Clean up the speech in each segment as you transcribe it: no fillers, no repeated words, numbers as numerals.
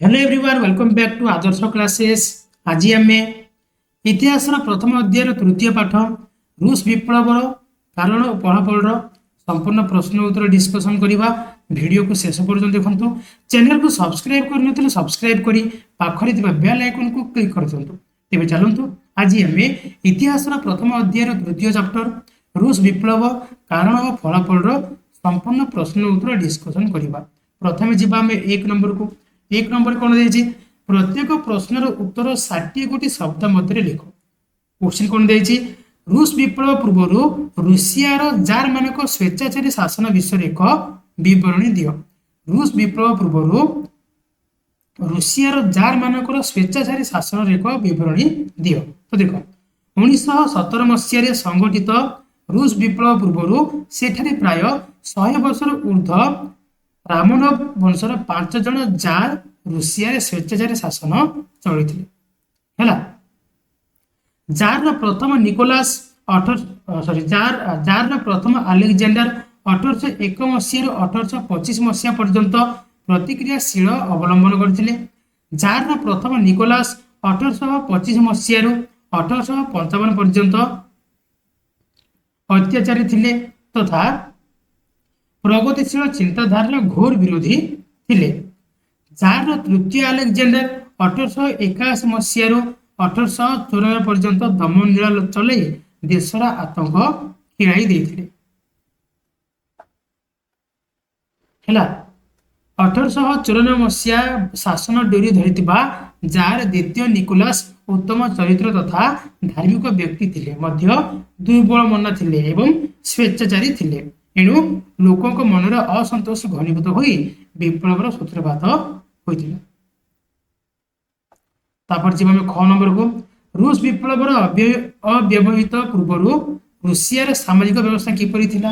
Hello everyone welcome back to Adarsh Classes. आज आम इतिहास प्रथम अध्याय तृतीय पाठ रूस विप्लव कारण और फलाफल संपूर्ण प्रश्न उत्तर डिस्कसन करवा। वीडियो को शेष पर्यटन देखु। चैनल को सब्सक्राइब करते सब्सक्राइब कर पाखरे बेल आइकन को क्लिक कर दिंतु। तेज चलतु आज आम इतिहास प्रथम अध्याय तृतीय चैप्टर रूस विप्लव कारण और फलाफल संपूर्ण प्रश्न उत्तर डिस्कसन करवा। प्रथम जावा एक नंबर को। एक नंबर कौन दे प्रत्येक प्रश्नर उत्तर 60 गोटी शब्द मध्य लिख। क्वेश्चन कौन दे रूस विप्लव पूर्व रूसियार जार मानक स्वेच्छाचारी शासन विषय एक विवरणी दियो। रूस विप्लव पूर्व रूसियार जार मानक स्वेच्छाचारी शासन एक विवरणी दियो। तो देख 1917 मसीह संगठित रूस विप्लव पूर्व सेठारे प्राय 100 वर्षर ऊर्ध्व रामनव वंशर 5 जन जार रूसिया स्वेच्छाचारी शासन चलते। जार प्रथम निकोलास जार प्रथम आलेक्जेंडर 1801 मसीह 1825 मसीहा पर्यंत प्रतिक्रियाशील अवलंबन करते। जार प्रथम निकोलास 1825 मसीह 1855 पर्यंत अत्याचारी थिले तथा प्रगतिशील चिंताधारा घोर विरोधी थिले। जार तृतीय आलेक्जेंडर 1881 मसीह 1894 पर्यंत दमन लीला चलई देशर आतंक खिलाई देथिले। 1894 मसीहा शासन डोरी धरिथिबा जार द्वितीय निकोलास उत्तम चरित्र तथा धार्मिक व्यक्ति थिले मध्य दुर्बल मन थिले एवं स्वेच्छाचारी थिले। एणु लोकों मनर असंतोष घनीभूत हो विप्लव सूत्रपात होता। ख नंबर को रूस विप्लव अव्यवहित पूर्व रूसियार सामाजिक व्यवस्था किपरि थिला।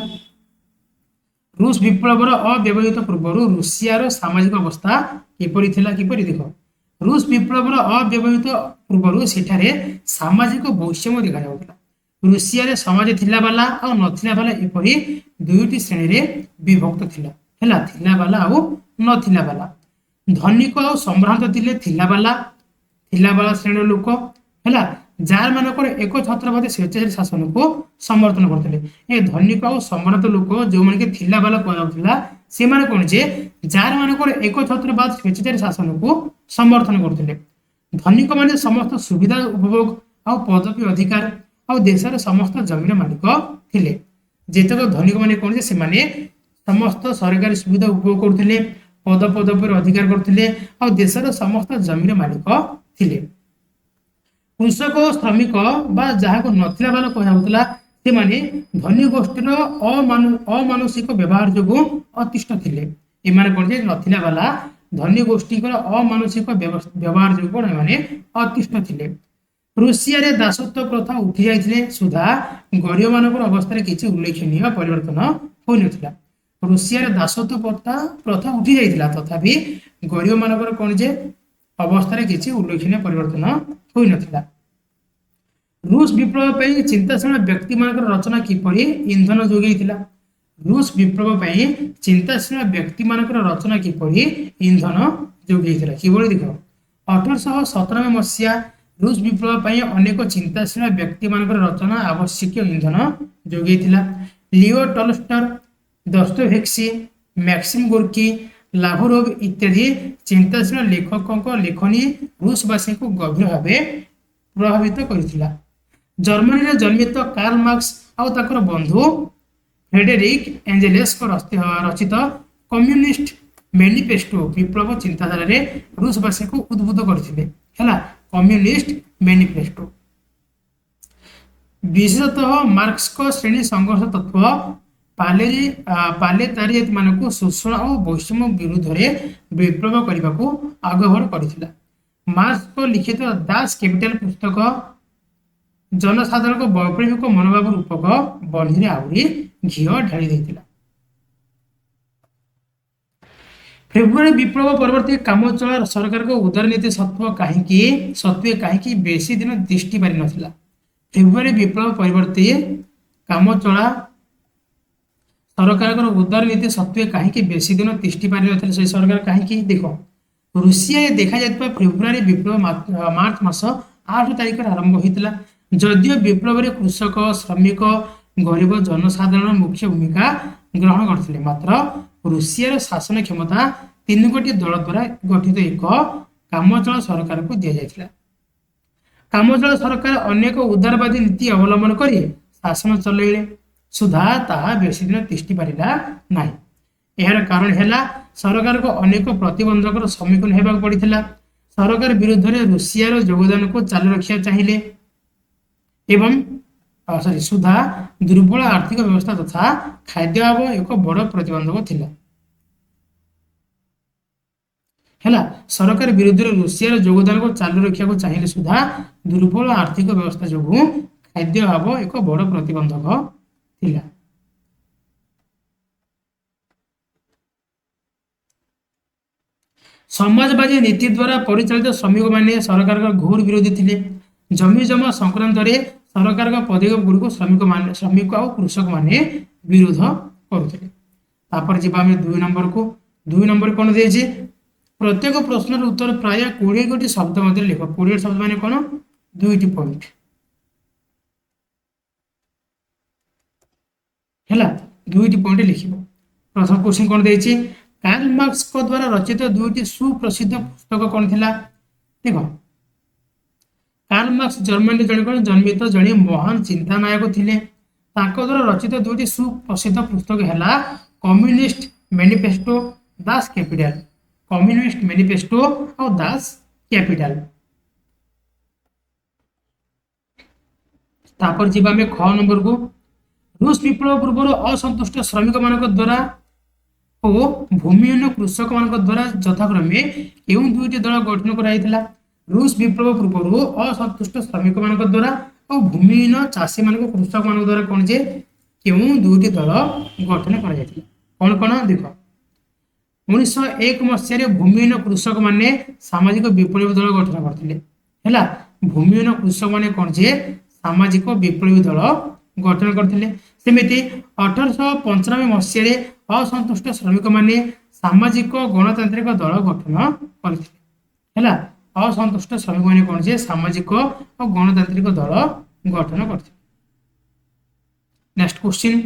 रूस विप्लव अव्यवहित पूर्व रूसियार सामाजिक अवस्था किपरि थिला किपरि देख। रूस विप्लव अव्यवहित पूर्व सेठारे सामाजिक वैषम्य देखा जाउतला। रूसिया समाज थिला बाला और नथिला बाला एपरि दुईटी श्रेणी रे विभक्त थिला थिला बाला और नथिला बाला। धनिक और सम्भ्रांत थिला बाला श्रेणी लोक जार मानक एक छत्रपति स्वेच्छाचारी शासन को समर्थन करते। ए धनिक और सम्भ्रांत लोक जो माने थिला बाला कहला से माने कोन जे जार मानक एक छत्रपति स्वेच्छाचारी शासन को समर्थन करते। धनिक माने समस्त सुविधा उपभोग और पदवी अधिकार और देशर समस्त जमीन मालिक थिले। जेतक धनिक माने कोन जे से माने समस्त सरकारी सुविधा उपभोग करथिले पदवी अधिकार करथिले और देशर समस्त जमीन मालिक थिले। कृषक श्रमिक बा जहाँ को नथिला बाला कहला से माने धनी गोष्ठीर अमानुषिक व्यवहार जो अतिष्ठ थिले। एमाने कोन जे नथिला बाला धनी गोष्ठी अमानुषिक व्यवहार जो माने अतिष्ठ थिले। रूसिया रे दासत्व प्रथा उठी जाइथिले सुधा गरीब मानकर अवस्था किसी उल्लेखनीय परिवर्तन होई नथिला। रूसिया रे दासत्व प्रथा उठी जाइथिला तथापि गरीब मानकर कोन जे अवस्था किसी उल्लेखनीय परिवर्तन होई नथिला। रूस विप्लव पई चिंताशील व्यक्ति मानकर रचना किपरि इंधन जोगैथिला। रूस विप्लव पई चिंताशील व्यक्ति मानकर रचना किपरि इंधन जोगैथिला किबोली देखो। 1897 मसीहा रूस विप्लव पई अनेक चिंताशील व्यक्ति मानकर रचना आवश्यक इंधन जोगैथिला। Leo Tolstoy Dostoevsky Maxim Gorky Lavrov इत्यादि चिंताशील लेखकों लेखनी रूसवासी को गभीर भाव प्रभावित करथिला। जर्मनी रे जन्मित कार्ल मार्क्स और ताकर बंधु फ्रेडरिक एंजेलेस को रचित कम्युनिस्ट मैनिफेस्टो विप्लव चिंताधारा रे रूसवासी को उद्बुद्ध करथिले। कम्युनिस्ट मैनिफेस्टो विशेषतः मार्क्स को श्रेणी संघर्ष तत्व पालेतारियत मानक शोषण और वैषम्य विरुद्ध विप्लव करने को आग्रह करथिला। मार्क्स को लिखित दास कैपिटल पुस्तक जनसाधारण को वैप्लविक मनोभाव रूपक बन्ही आहरी घी ढाली देथिला। फेब्रुआरी विप्लव परवर्ती कामचला सरकार को उदार नीति सत्वे कहीं बेसी दिन दृष्टि पारि नथिला। फेब्रुआरी विप्लव परवर्ती कामचला सरकार उदार नीति सत्वे कहीं बेसी दिन तिष्टि पारि नथिले। से सरकार कहीं देख ରୁଷିଆରେ ଦେଖାଯାଇଥିବା ଫେବୃଆରୀ ବିପ୍ଳବ ମାର୍ଚ୍ଚ ମାସ 8 ତାରିଖରେ ଆରମ୍ଭ ହୋଇଥିଲା। ଯଦିଓ ବିପ୍ଳବରେ କୃଷକ, ଶ୍ରମିକ, ଗରିବ ଜନସାଧାରଣ ମୁଖ୍ୟ ଭୂମିକା ଗ୍ରହଣ କରିଥିଲେ, ମାତ୍ର ରୁଷିଆର ଶାସନ କ୍ଷମତା ତିନି ଗୋଟି ଦଳ ଦ୍ୱାରା ଗଠିତ ଏକ କାମଚଳ ସରକାରକୁ ଦିଆଯାଇଥିଲା। କାମଚଳ ସରକାର ଅନେକ ଉଦାରବାଦୀ ନୀତି ଅବଲମ୍ବନ କରି ଶାସନ ଚଳାଇଲେ ସୁଦ୍ଧା ତାହା ବେଶୀ ଦିନ ତିଷ୍ଠି ପାରିଲା ନାହିଁ। ଏହାର କାରଣ ହେଲା ସରକାରକୁ ଅନେକ ପ୍ରତିବନ୍ଧକର ସମ୍ମୁଖୀନ ହେବାକୁ ପଡ଼ିଥିଲା। ସରକାର ବିରୁଦ୍ଧରେ ରୁଷିଆର ଯୋଗଦାନକୁ ଚାଲୁ ରଖିବା ଚାହିଁଲେ ଏବଂ ସୁଦ୍ଧା ଦୁର୍ବଳ ଆର୍ଥିକ ବ୍ୟବସ୍ଥା ତଥା ଖାଦ୍ୟ ଅଭାବ ଏକ ବଡ଼ ପ୍ରତିବନ୍ଧକ ଥିଲା। ହେଲା, ସରକାର ବିରୁଦ୍ଧରେ ରୁଷିଆର ଯୋଗଦାନକୁ ଚାଲୁ ରଖିବାକୁ ଚାହିଁଲେ ସୁଦ୍ଧା ଦୁର୍ବଳ ଆର୍ଥିକ ବ୍ୟବସ୍ଥା ଯୋଗୁଁ ଖାଦ୍ୟ ଅଭାବ ଏକ ବଡ଼ ପ୍ରତିବନ୍ଧକ ଥିଲା। ସମାଜବାଦୀ ନୀତି ଦ୍ୱାରା ପରିଚାଳିତ ଶ୍ରମିକମାନେ ସରକାରଙ୍କ ଘୋର ବିରୋଧୀ ଥିଲେ। ଜମି ଜମା ସଂକ୍ରାନ୍ତରେ ସରକାରଙ୍କ ପଦକ୍ଷେପ ଗୁଡ଼ିକୁ ଶ୍ରମିକ ଆଉ କୃଷକମାନେ ବିରୋଧ କରୁଥିଲେ। ତାପରେ ଯିବା ଆମେ 2 ନମ୍ବରକୁ। 2 ନମ୍ବର କ'ଣ ଦେଇଛି? ପ୍ରତ୍ୟେକ ପ୍ରଶ୍ନର ଉତ୍ତର ପ୍ରାୟ 20 ଗୋଟି ଶବ୍ଦ ମଧ୍ୟରେ ଲେଖ। 20 ଶବ୍ଦ ମାନେ କ'ଣ? 2ଟି ପଏଣ୍ଟ। ହେଲା, 2ଟି ପଏଣ୍ଟ ଲେଖିବ। ପ୍ରଥମ କ୍ୱେଶ୍ଚନ କ'ଣ ଦେଇଛି? କାର୍ଲ ମାର୍କ୍ସଙ୍କ ଦ୍ୱାରା ରଚିତ 2ଟି ସୁପ୍ରସିଦ୍ଧ ପୁସ୍ତକ କ'ଣ ଥିଲା? ଦେଖ, କାର୍ଲ ମାର୍କ୍ସ ଜର୍ମାନୀରେ ଜନ୍ମିତ ଜଣେ ମହାନ ଚିନ୍ତାନାୟକ ଥିଲେ। ତାଙ୍କ ଦ୍ୱାରା ରଚିତ 2ଟି ସୁପ୍ରସିଦ୍ଧ ପୁସ୍ତକ ହେଲା communist manifesto, Das capital. Communist manifesto ଆଉ ଦାସ କ୍ୟାପିଟାଲ। ତାପରେ ଯିବା ଆମେ ख ନମ୍ବରକୁ। ରୁଷ ବିପ୍ଳବ ପୂର୍ବରୁ ଅସନ୍ତୁଷ୍ଟ ଶ୍ରମିକମାନଙ୍କ ଦ୍ୱାରା ଓ ଭୂମିହୀନ କୃଷକମାନଙ୍କ ଦ୍ୱାରା ଯଥାକ୍ରମେ କେଉଁ 2ଟି ଦଳ ଗଠନ କରାଯାଇଥିଲା? ରୁଷ ବିପ୍ଳବ ପୂର୍ବରୁ ଅସନ୍ତୁଷ୍ଟ ଶ୍ରମିକମାନଙ୍କ ଦ୍ୱାରା ଆଉ ଭୂମିହୀନ ଚାଷୀମାନଙ୍କ କୃଷକମାନଙ୍କ ଦ୍ୱାରା କ'ଣ ଯେ କେଉଁ 2ଟି ଦଳ ଗଠନ କରାଯାଇଥିଲା? କ'ଣ କ'ଣ ଦେଖ। 1901 ମସିହାରେ ଭୂମିହୀନ କୃଷକମାନେ ସାମାଜିକ ବିପ୍ଳବୀ ଦଳ ଗଠନ କରିଥିଲେ। ହେଲା, ଭୂମିହୀନ କୃଷକମାନେ କ'ଣ ଯେ ସାମାଜିକ ବିପ୍ଳବୀ ଦଳ ଗଠନ କରିଥିଲେ। ସେମିତି 1895 ମସିହାରେ ଅସନ୍ତୁଷ୍ଟ ଶ୍ରମିକମାନେ ସାମାଜିକ ଗଣତାନ୍ତ୍ରିକ ଦଳ ଗଠନ କରିଥିଲେ। ହେଲା, ଅସନ୍ତୁଷ୍ଟ ଶ୍ରମିକମାନେ କ'ଣ ଯେ ସାମାଜିକ ଓ ଗଣତାନ୍ତ୍ରିକ ଦଳ ଗଠନ କରିଥିଲେ। ନେକ୍ସଟ କ୍ୱେଶ୍ଚିନ୍,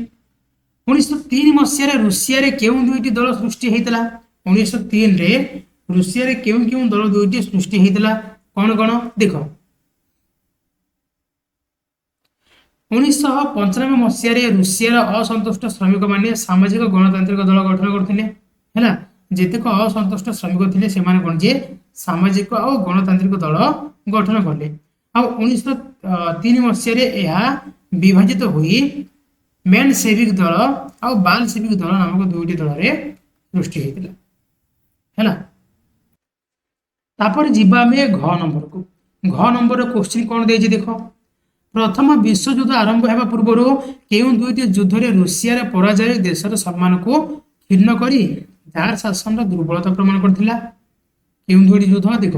1903 ମସିହାରେ ରୁଷିଆରେ କେଉଁ 2ଟି ଦଳ ସୃଷ୍ଟି ହୋଇଥିଲା? 1903ରେ ରୁଷିଆରେ କେଉଁ କେଉଁ ଦଳ 2ଟି ସୃଷ୍ଟି ହୋଇଥିଲା? କ'ଣ କ'ଣ ଦେଖ। 1995 ମସିହାରେ ରୁଷିଆର ଅସନ୍ତୁଷ୍ଟ ଶ୍ରମିକମାନେ ସାମାଜିକ ଗଣତାନ୍ତ୍ରିକ ଦଳ ଗଠନ କରିଥିଲେ। ହେଲା, ଯେତେକ ଅସନ୍ତୁଷ୍ଟ ଶ୍ରମିକ ଥିଲେ ସେମାନେ କ'ଣ ଯେ ସାମାଜିକ ଆଉ ଗଣତାନ୍ତ୍ରିକ ଦଳ ଗଠନ କଲେ। ଆଉ 1903 ମସିହାରେ ଏହା ବିଭାଜିତ ହୋଇ ମେନ୍ ସେଭିକ ଦଳ ଆଉ ବାଲ ସେଭିକ ଦଳ ନାମକ 2ଟି ଦଳରେ ସୃଷ୍ଟି ହୋଇଥିଲା। ହେଲା, ତାପରେ ଯିବା ଆମେ ଘ ନମ୍ବରକୁ। ଘ ନମ୍ବର କ୍ୱେଶ୍ଚିନ୍ କ'ଣ ଦେଇଛି ଦେଖ। ପ୍ରଥମ ବିଶ୍ୱଯୁଦ୍ଧ ଆରମ୍ଭ ହେବା ପୂର୍ବରୁ କେଉଁ 2ଟି ଯୁଦ୍ଧରେ ରୁଷିଆର ପରାଜୟ ଦେଶର ସମ୍ମାନକୁ କ୍ଷୁର୍ଣ୍ଣ କରି ଜାର୍ ଶାସନର ଦୁର୍ବଳତା ପ୍ରମାଣ କରିଥିଲା? କେଉଁ 2ଟି ଯୁଦ୍ଧ ଦେଖ।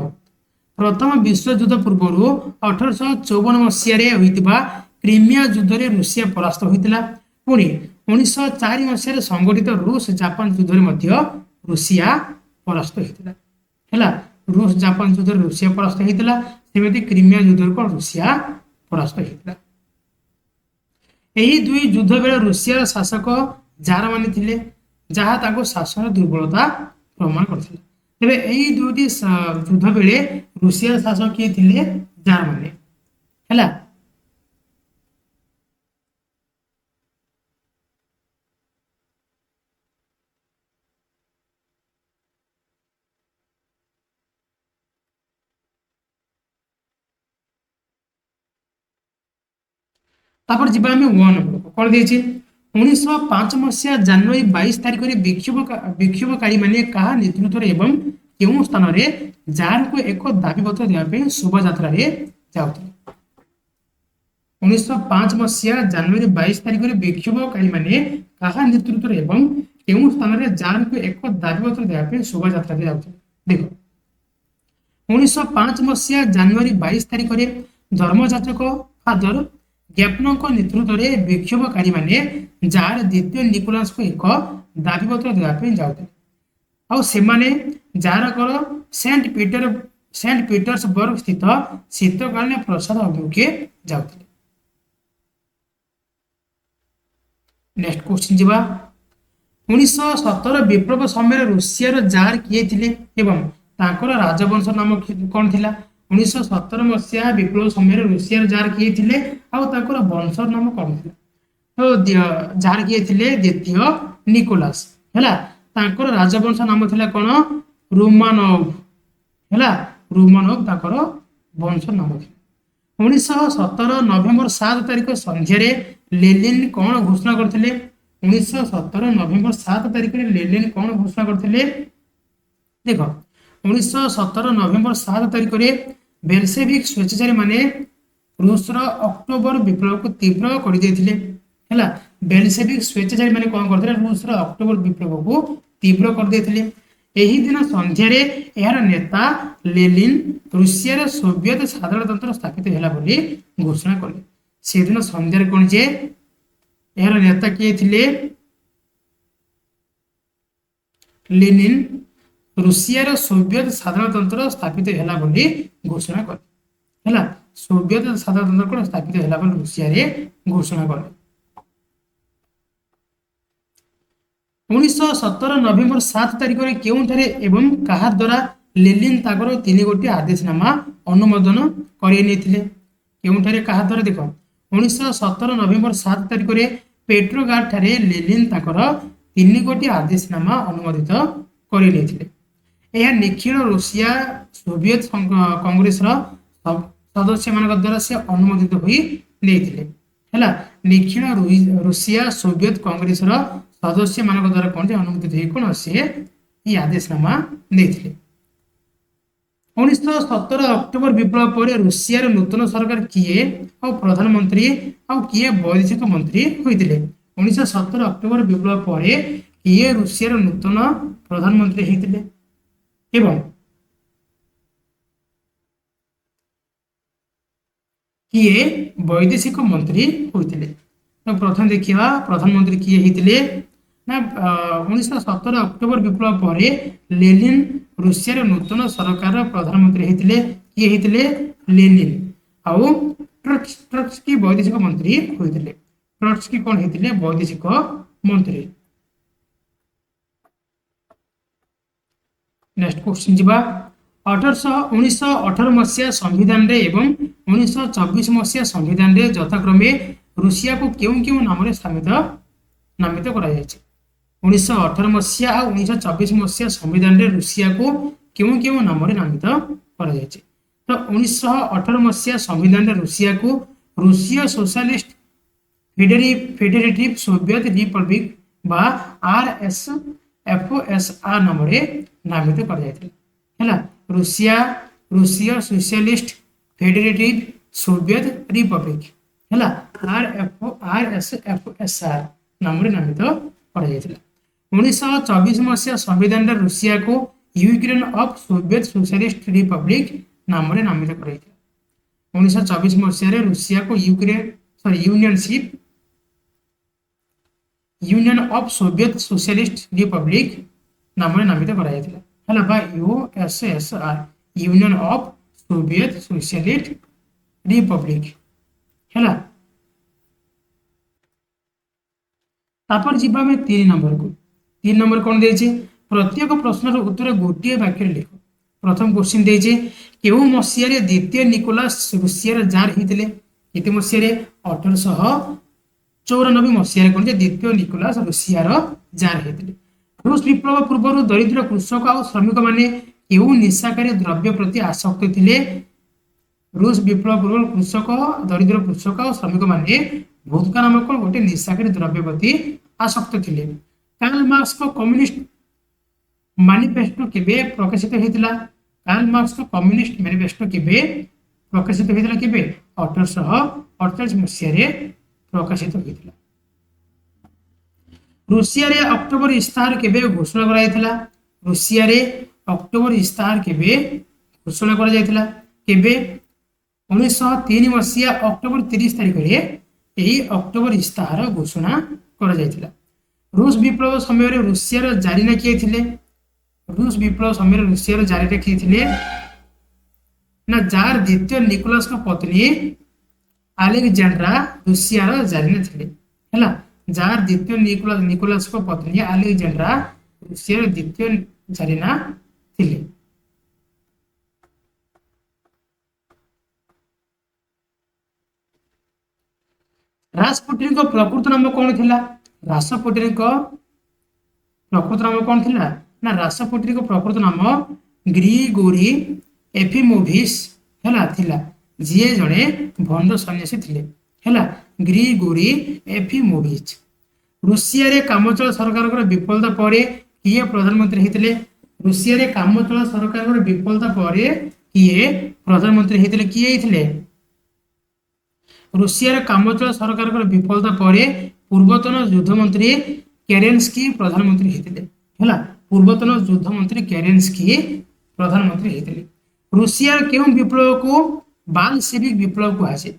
ପ୍ରଥମ ବିଶ୍ୱଯୁଦ୍ଧ ପୂର୍ବରୁ 1854 ମସିହାରେ ହୋଇଥିବା କ୍ରିମିଆ ଯୁଦ୍ଧରେ ରୁଷିଆ ପରାସ୍ତ ହୋଇଥିଲା। ପୁଣି 1904 ମସିହାରେ ସଂଗଠିତ ରୁଷ ଜାପାନ ଯୁଦ୍ଧରେ ମଧ୍ୟ ରୁଷିଆ ପରାସ୍ତ ହୋଇଥିଲା। ହେଲା, ରୁଷ ଜାପାନ ଯୁଦ୍ଧରେ ରୁଷିଆ ପରାସ୍ତ ହୋଇଥିଲା। ସେମିତି କ୍ରିମିଆ ଯୁଦ୍ଧରେ କ'ଣ ରୁଷିଆ ପରାସ୍ତ ହୋଇଥିଲା। ଏହି 2 ଯୁଦ୍ଧ ବେଳେ ରୁଷିଆର ଶାସକ ଜାର୍ ମାନେ ଥିଲେ, ଯାହା ତାଙ୍କ ଶାସନର ଦୁର୍ବଳତା ପ୍ରମାଣ କରିଥିଲା। ତେବେ ଏହି 2ଟି ଯୁଦ୍ଧ ବେଳେ ରୁଷିଆର ଶାସକ କିଏ ଥିଲେ? ଜାର୍ ମାନେ। ହେଲା, ତାପରେ ଯିବା ଆମେ 1 ନମ୍ବରକୁ। କ'ଣ ଦେଇଛି? 1905 ମସିହା ଜାନୁଆରୀ 22 ତାରିଖରେ ବିକ୍ଷୋଭକାରୀମାନେ କାହା ନେତୃତ୍ୱରେ ଏବଂ କେଉଁ ସ୍ଥାନରେ ଜାର୍କୁ ଏକ ଦାବିପତ୍ର ଦେବା ପାଇଁ ଶୋଭାଯାତ୍ରାରେ ଯାଉଥିଲେ? 1905 ମସିହା ଜାନୁଆରୀ 22 ତାରିଖରେ ବିକ୍ଷୋଭକାରୀମାନେ କାହା ନେତୃତ୍ୱରେ ଏବଂ କେଉଁ ସ୍ଥାନରେ ଜାର୍କୁ ଏକ ଦାବିପତ୍ର ଦେବା ପାଇଁ ଶୋଭାଯାତ୍ରାରେ ଯାଉଥିଲେ? ଦେଖ, 1905 ମସିହା ଜାନୁଆରୀ 22 ତାରିଖରେ ଧର୍ମଯାଜକ ଫାଦର ଗ୍ୟାପନଙ୍କ ନେତୃତ୍ୱରେ ବିକ୍ଷୋଭକାରୀମାନେ ଜାର୍ ଦ୍ୱିତୀୟ ନିକୋଲାସଙ୍କୁ ଏକ ଦାବିପତ୍ର ଦେବା ପାଇଁ ଯାଉଥିଲେ। ଆଉ ସେମାନେ जार कर सेंट पीटर्सबर्ग स्थित शीतकालीन प्रसाद अभिमुखे जाउथिले। नेक्स्ट क्वेश्चन जीवा 1917 विप्लव समय रूसियार जार किए थिले एवं तांकर राजवंश नाम कौन थिला? 1917 मसीहा विप्लव समय रूसियार जार किए थिले आउ तांकर वंश नाम कौन थिला? तो जार किए थिले द्वितीय निकोलास हैला। तांकर राजवंश नाम थिला कोन? रोमानोव हैला। रोमानोव तांकर वंश नाम थिला। 1917 नवेम्बर 7 तारिख संध्यारे लेनिन कौन घोषणा करथिले? 1917 नवेम्बर 7 तारिख रे लेनिन कौन घोषणा करथिले? देखो 1917 नवेम्बर 7 तारिख रे बेल्शेविक स्वेच्छाचारी माने रूसर अक्टोबर विप्लव को तीव्र कर देथिले हैला। बेल्शेविक स्वेच्छाचारी माने कोन करथिले? रूसर अक्टोबर विप्लव को तीव्र कर देथिले। एही दिन संध्यारे यार नेता लेनिन रूसिया सोवियत साधारणतंत्र स्थापित हैला बोली घोषणा कले। से दिन संध्यारे कोन जे यार नेता किए थिले? लेनिन रूसिया सोवियत साधारणतंत्र स्थापित हैला बोली घोषणा कले हैला। सोवियत साधारणतंत्र कोन स्थापित हैला बोली रूसिया रे घोषणा कले। 1917 नवेम्बर 7 तारिख रे केउठारे एवं कहा द्वारा लेनिन ताकर 3 गोटी आदेशनामा अनुमोदन करै नेथिले? केउठारे कहा द्वारा? देखो 1917 नवेम्बर 7 तारिख रे पेट्रोग्राड ठारे लेनिन ताकर 3 गोटी आदेशनामा अनुमोदित करै नेथिले। यह निखिल रूसिया सोवियत कांग्रेस रो सदस्य मानक द्वारा से अनुमोदित होई नेथिले हैला। निखिल रूसिया सोवियत कांग्रेस रो सदस्य मानक द्वारा कौन से अनुमोदित होई कोन से ई आदेशनामा देथिले। 1917 अक्टोबर विप्लव पर रूसिया नूतन सरकार किए और प्रधानमंत्री और किए वैदेशिक मंत्री होइतिले? 1917 अक्टोबर विप्लव पर किए रूसिया नूतन प्रधानमंत्री होइतिले एवं किए वैदेशिक मंत्री होइतिले? तो प्रथम देखिबा प्रधानमंत्री किए होइतिले ना 1917 अक्टोबर विप्लव पर लेनिन रूसिया नूतन सरकार प्रधानमंत्री होइतिले। किए होइतिले? लेनिन। आउ ट्रॉट्स्की वैदेशिक मंत्री होइतिले। ट्रॉट्स्की कोन होइतिले? वैदेशिक मंत्री। नेक्स्ट क्वेश्चन जीवा 1918 मसीहा संविधान रे एवं 1924 मसीहा संविधान रे यथाक्रमे रूसिया को क्यों नाम रे नामित करा जायछि? 1918 मसीहा और 1924 मसीहा संविधान रे रूसिया को क्यों नाम रे नामित करा जायछि? तो 1918 मसीहा संविधान रे रूसिया को Russia socialist federative Soviet Republic बा RSFSR नाम रे नामित करा जायछि हैला। Russia socialist federative Soviet Republic हैला RSFSR नाम रे नामित करा जायछि। 1924 मसीहा संविधान रे रूसिया को Ukraine of Soviet socialist Republic नाम रे नामित करा जायछि। 1924 मसीहा रे रूसिया को union of Soviet socialist Republic नाम रे नामित करा जायछि हैला बा USSR union of Soviet socialist Republic हैला। तापर जीवा में 3 नंबर को 3 नंबर कौन देछि? प्रत्येक प्रश्नर उत्तर गोटे वाक्य लिख। प्रथम क्वेश्चन देछि केउ मसीहा रे द्वितीय निकोलास रूसिया रे जार हितले? केते मसीहा रे? 1894 मसीहा रे कोन जे द्वितीय निकोलास रूसिया रो जार हितले। रूस विप्लव पूर्व दरिद्र कृषक और श्रमिक माने केउ निशाकारी द्रव्य प्रति आसक्त थिले? रूस विप्लव पूर्व कृषक दरिद्र कृषक और श्रमिक माने वोदका नामक गोटे निशाकारी द्रव्य प्रति आसक्त थिले। कार्ल मार्क्स को कम्युनिस्ट मैनिफेस्टो केबे प्रकाशित होइतिला? कार्ल मार्क्स को कम्युनिस्ट मैनिफेस्टो केबे प्रकाशित होइतिला? केबे? 1848 मसीहा रे प्रकाशित होइतिला। रूसिया रे अक्टोबर इस्ताहार केबे घोषणा करा जायतिला? रूसिया रे अक्टोबर इस्ताहार केबे घोषणा करा जायतिला? केबे? 1903 मसीहा अक्टोबर 30 तारिख रे एही अक्टोबर इस्ताहार घोषणा करा जायतिला। रूस विप्लव समय रे रूसिया रो जारी ना किए थिले? रूस विप्लव समय रूसिया जारी रखी ना जार द्वितीय निकोलस पत्नी आलेक्जेंड्रा रूसिया जारी थे है जार द्वितीय निकोलस पत्नी आलेक्जेंड्रा रूसिया द्वितीय जारीना थे। रासपुटिन प्रकृत नाम कौन थी? रासपुटिन प्रकृत नाम कौन थी ना रासपुटिन प्रकृत नाम ग्रिगोरी एफिमोविच है जी जड़े भंड सन्यासी थे है ग्रिगोरी एफिमोविच। रूसिया रे कामचल सरकार विफलता पर किए प्रधानमंत्री होते? रूसिया रे कामचल सरकार विफलता पर किए प्रधानमंत्री होते? किए रूसिया कामचल सरकार विफलता पर पूर्वतन युद्ध मंत्री केरेन्स्की प्रधानमंत्री होते है पूर्वतन युद्ध मंत्री केरेन्स्की प्रधानमंत्री होते। रूसिया क्यों विप्लव को बालशेविक विप्लव कहुए?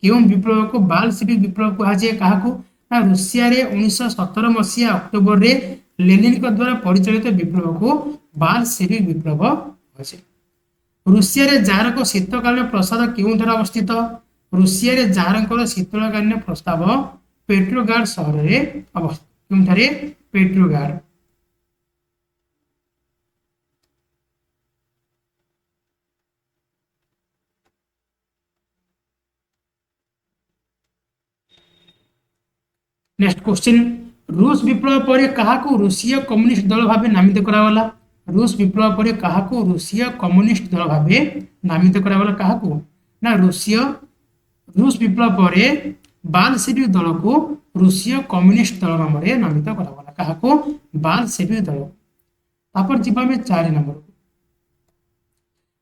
क्यों विप्लव को बालशेविक विप्लव कहुए? क्या रूसिया 1917 मसीहा अक्टोबर रे लेनिन द्वारा परिचालित विप्लव को बालशेविक विप्लव कहुए। रूसिया जार को शीतकालीन प्रसाद क्यों अवस्थित? रूसिया जार शीतकालीन प्रस्ताव पेट्रोगार्ड सहर में अवस्थित। पेट्रोगार्ड। नेक्स्ट क्वेश्चन रूस विप्लव पर क्या रूसीय कम्युनिस्ट दल भाव नामित करागला? रूस विप्लव पर क्या रूसीय कम्युनिस्ट दल भाव नामित करागला? क्या ना रूस विप्लव पर बालशेविक दल को रूसीय कम्युनिस्ट दल नाम नामित करागला। क्या बालशेविक दल। तापर जीवा में 4 नंबर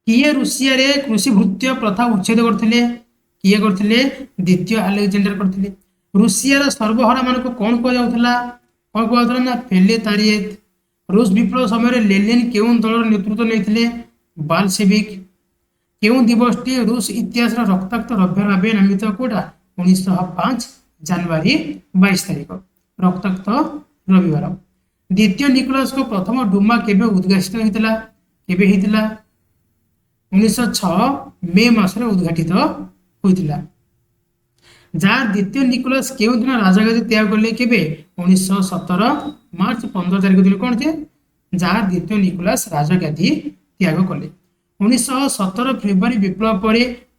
किए रूसिया रे कृषि भृत्य प्रथा उच्छेद करथिले? किए करथिले? द्वितीय अलेक्जेंडर करथिले। रूसिया सर्वहारा मान को कौन कहुला? कौन कहुला ना प्रोलेतारिएट। रूस विप्लव समय लेनिन केउं दल नेतृत्व नहीं? बालशेविक। केउं दिवसटी रूस इतिहास रक्ताक्त रविवार भाव नामित? कोटा 1905 जनवरी 22 तारिख रक्ताक्त रविवार। द्वितीय निकोलस को प्रथम डुमा केबे उद्घाटित होता? केबे होता? 1906 मे मासरे उद्घाटित होता। जार द्वितीय निकोलस केउं दिन राजगादी त्याग कले? केबे? 1917 मार्च 15 तारिख दिन कौन थे? जार द्वितीय निकोलस राजगादी त्याग कले। 1917 फेब्रुआरी विप्लव पर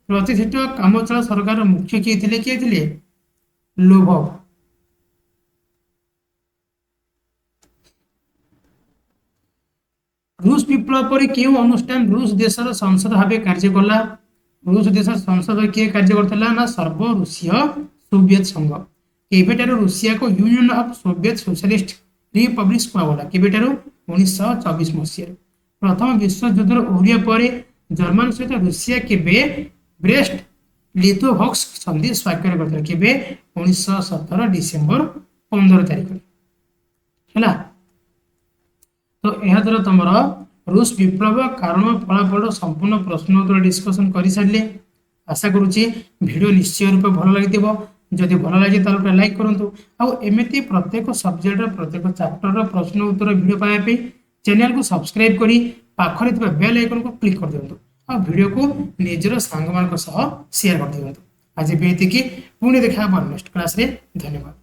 प्रतिष्ठित कामचल सरकार मुख्य किए थे? किए थे? लोभव। रूस विप्लव पर क्यों अनुष्ठान रूस देशर संसद भाव कार्य कला? रूस देश संसद किए कार्य करता ना सर्व रूसीय सोवियत संघ। केबेटार रूसिया को union of Soviet socialist republics कहला? केबेटार 1924 मसीह। प्रथम विश्व युद्ध ओहरिया पर जर्मन सहित रूसिया केबे ब्रेस्ट लिथोवस्क संधि स्वाक्षर करता? केबे? 1917 डिसेम्बर 15 तारिख है। तो यह द्वारा तुम रूस विप्लव कारण फलाफल संपूर्ण प्रश्न उत्तर डिस्कसन कर सारे। आशा करुच्ची वीडियो निश्चय रूप भल लगी। जदि भल लगे तो लाइक करूँ। आमती प्रत्येक सब्जेक्ट प्रत्येक चैप्टर प्रश्न उत्तर वीडियो पाइबा चैनल को सब्सक्राइब करी पाखरे बेल आइकन को क्लिक कर दिंतु। आ वीडियो को निजर सांग मान शेयर कर दिंतु। आज भी पुणी देखा नेक्स्ट क्लास रे। धन्यवाद।